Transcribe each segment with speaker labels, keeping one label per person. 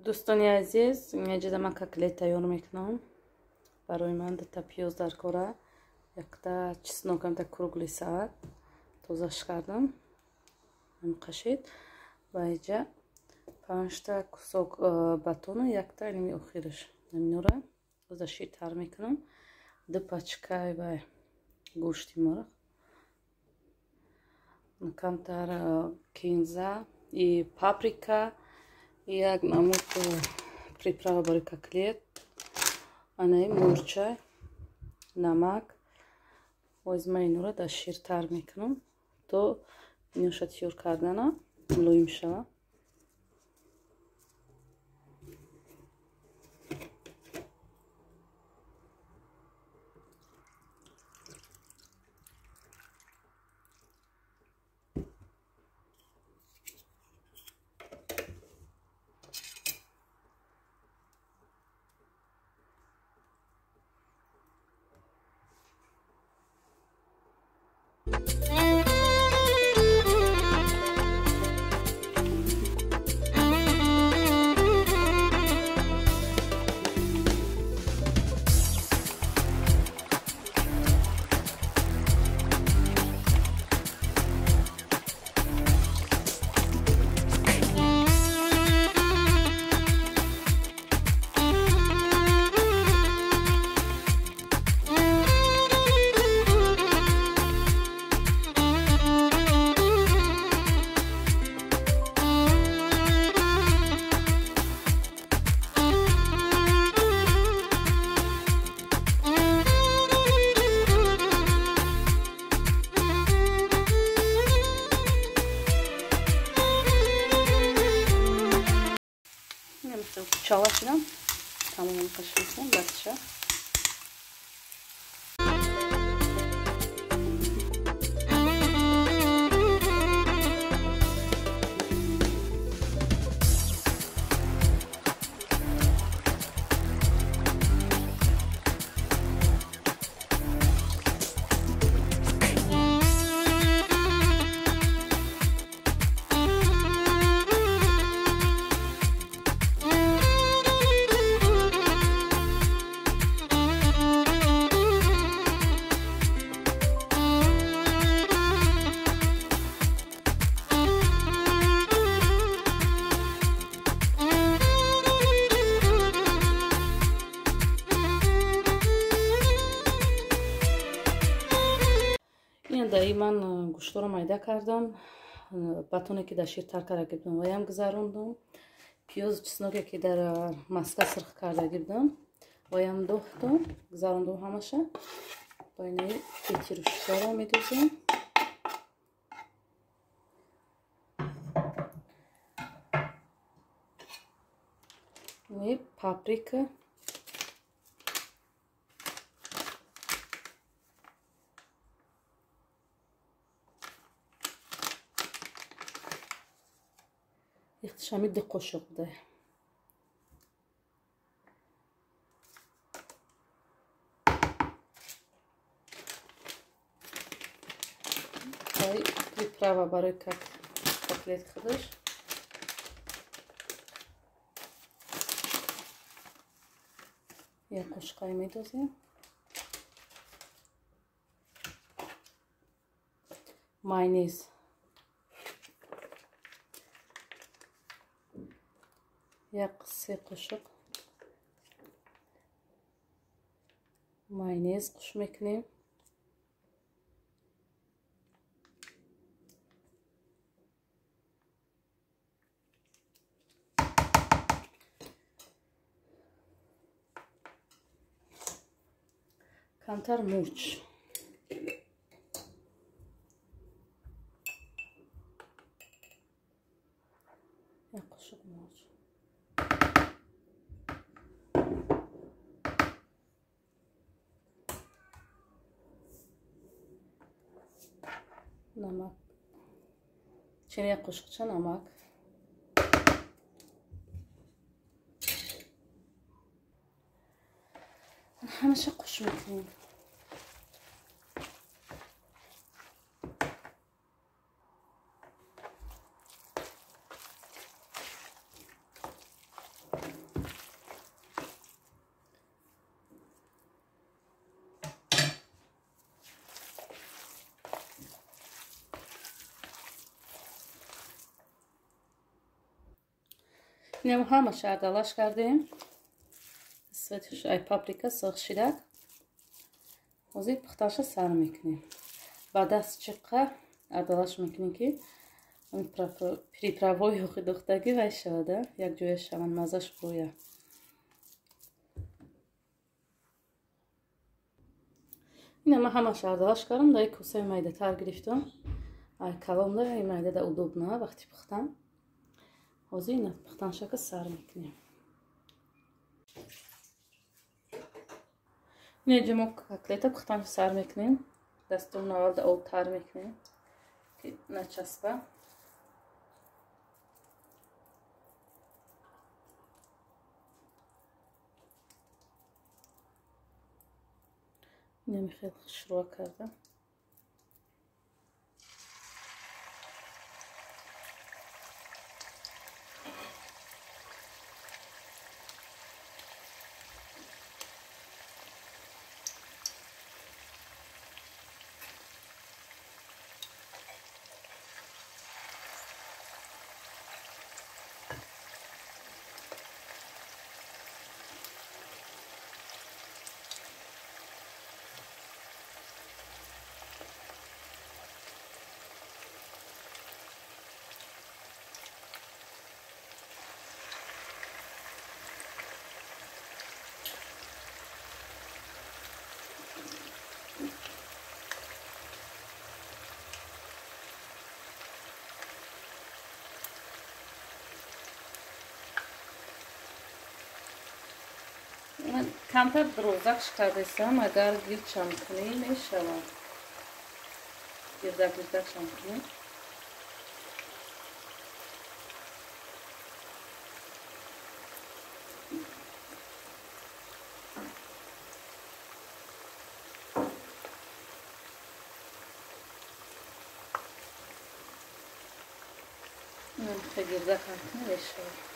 Speaker 1: دوستانی عزیز، اینجا من کاکلت تیار میکنم. برای من تا پیاز درکاره، یک تا چسناکم تا کروگلی ساعت تازهش کردم. این قشید و اینجا 5 تا کسک باتون و یک تا اینمی آخرش نمی‌نوره. از شیر تر میکنم. 2 پاچکای و گوشت مرغ. کمتر کینزا і паприка, як намуто приправа барои котлет, анаи мурча, намак. Возьма инура дар шир тар мекунам то иноша тиёр кардана мулоим шава. Çalışıram. Tamamen kaşırsın. Bakacağım. من گوشت رو میده کردم. باتونی که در شیر تر کرده بودم و هم گذروندم. پیاز چسناکی که در مسکه سرخ کرده بودم و هم دوختم گذروندم همشه. با اینه پیتی رو شکاره میدوزم. و پاپریکا اختشامی دی قشق ده. приправа برای котлет خودش. یک قشقای میدازیم. ماینیز. یک 3 قاشق ماینز قش میکنیم. کمتر مرچ. یک قاشق مرچ. نمک. چین یک قاشقچه نمک. همشه قش میکنیم. اینم همه عدالش کردیم. سویتش ای پاپریکا سرخ شیرک. وزید پختاش سر میکنیم. بعد از چقدر عدالش میکنیم که اون پریپراوی و خودختگی وای شده. یک جوی شمان مزش برویه. اینم همه عدالش کردم. دای کوسه مایده تر گرفتم. ای کلام داره ای مایده دا удобно وقتی پختم. وزید اینم پختانشک سر میکنیم. اینجا ما کتلت پختانش سر میکنیم. دستم نوارد آب تر میکنیم که نچسبه. اینم خیلی شروع کردم. من کمتر دروزکش کردم اگر گیرچم کنی میشود. گیردکشم کنی. من خیلی گیردکم کنی میشود.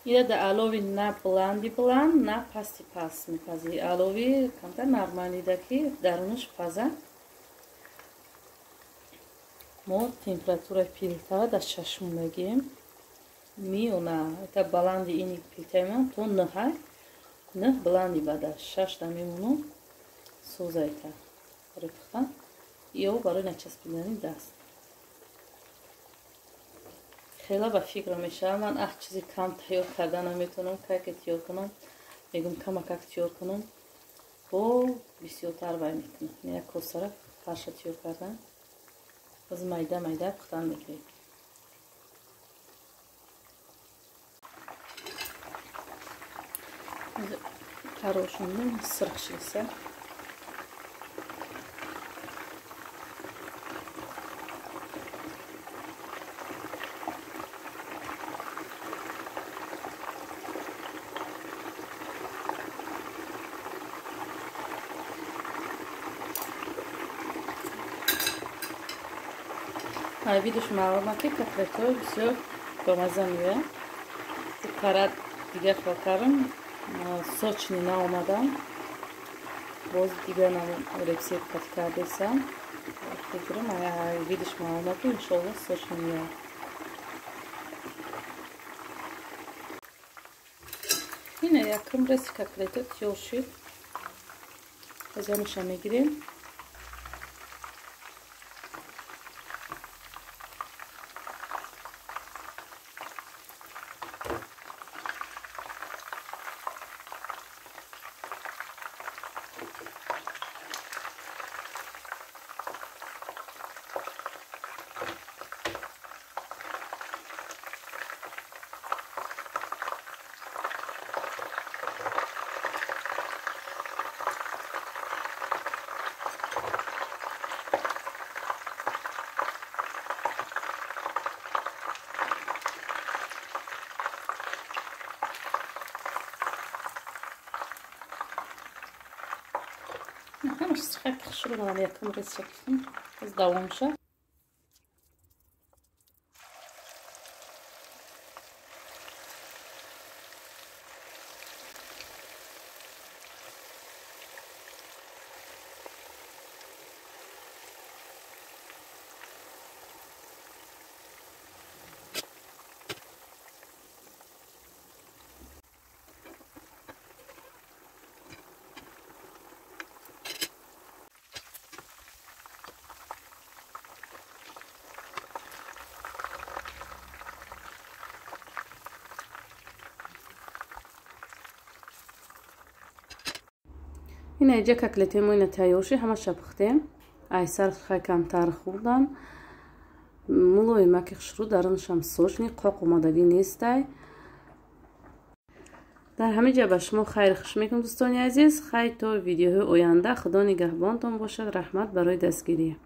Speaker 1: اینه در علاوه نه بلندی بلند نه پستی پس میپذیری. علاوه کمتر نرمالی دکی درونش پزه. ما تمپراتور پیلتا در 6 میگیم. میونه تا بلندی اینی پیلتا من تو نه بلندی بعد 6 تا میمونم سوزه تا رفته. یا برای نچسبیدن دست. خیلی با فکر میشه من چیزی کم تیار کردن نمیتونم که تیار کنم. میگم کمک تیار کنم و بسیارتر وای میکنم. یک کوسه فرش تیار کردن باز مایده پختن میکنیم. کاروشون سرخ شیسه. ویدیوش معلومه که کتلت‌ها بسیار بامزه میوه. کارت دیگه خواهد کردم سوچنی نامدم. باز دیگه رپسیت کت کردیسم. فکرم ویدیوش معلومه که انشالله سوچنی میوه. اینه یکم رسی کتلت‌ها تیار شد. ازمش میگیریم. همش خیلی خشور دارم یکم ریز شکلیم از دوام شد. این اینجا کاکلتی ما اینه تیارشی همه شپختیم. ایسر خیلی کمتر خوردم. مولوی مکیخ شروع درونشم سوچنی قاق اومدگی نیستی. در همه جا به شما خیر خوش میکنم دوستان عزیز. خیلی تا ویدیوهای آینده خدا نگهبانتان باشد. رحمت برای دستگیری.